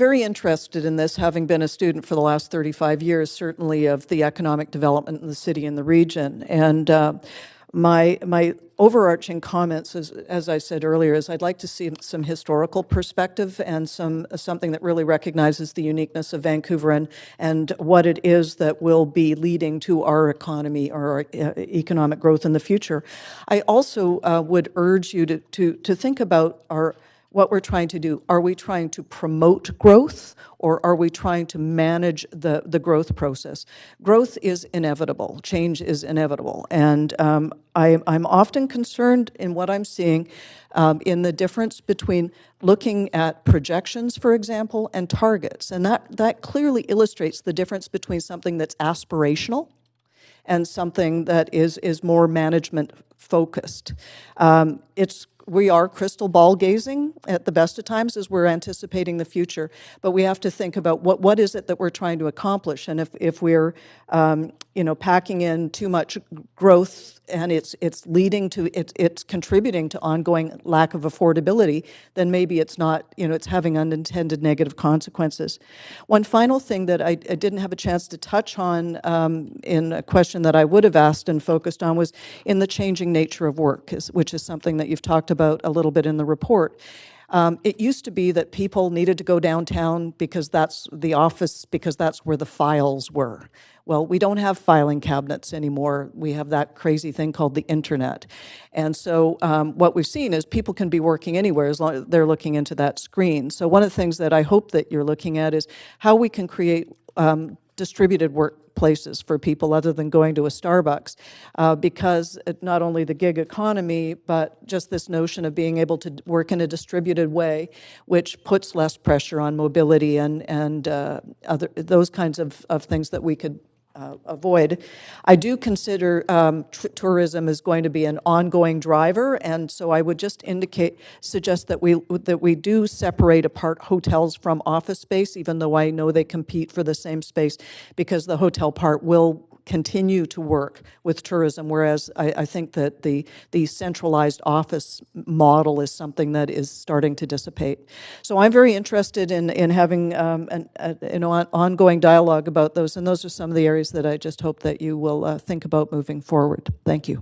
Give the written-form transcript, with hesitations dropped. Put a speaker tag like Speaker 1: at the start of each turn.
Speaker 1: very interested in this, having been a student for the last 35 years, certainly of the economic development in the city and the region. And my overarching comments, as I said earlier, is I'd like to see some historical perspective and something that really recognizes the uniqueness of Vancouver and what it is that will be leading to our economy or our economic growth in the future. I also would urge you to think about what we're trying to do. Are we trying to promote growth, or are we trying to manage the growth process? Growth is inevitable. Change is inevitable. And I'm often concerned in what I'm seeing in the difference between looking at projections, for example, and targets. And that clearly illustrates the difference between something that's aspirational and something that is more management focused. We are crystal ball gazing at the best of times as we're anticipating the future, but we have to think about what is it that we're trying to accomplish, and if we're packing in too much growth and it's leading to it's contributing to ongoing lack of affordability, then maybe it's not, it's having unintended negative consequences. One final thing that I didn't have a chance to touch on in a question that I would have asked and focused on was in the changing nature of work, which is something that you've talked about a little bit in the report. It used to be that people needed to go downtown because that's the office, because that's where the files were. Well, we don't have filing cabinets anymore. We have that crazy thing called the internet. And so what we've seen is people can be working anywhere as long as they're looking into that screen. So one of the things that I hope that you're looking at is how we can create distributed workplaces for people other than going to a Starbucks, because not only the gig economy, but just this notion of being able to work in a distributed way, which puts less pressure on mobility and those kinds of things that we could avoid. I do consider tourism is going to be an ongoing driver, and so I would just suggest that we do separate apart hotels from office space, even though I know they compete for the same space, because the hotel part will continue to work with tourism, whereas I think that the centralized office model is something that is starting to dissipate. So I'm very interested in having an ongoing dialogue about those, and those are some of the areas that I just hope that you will think about moving forward. Thank you.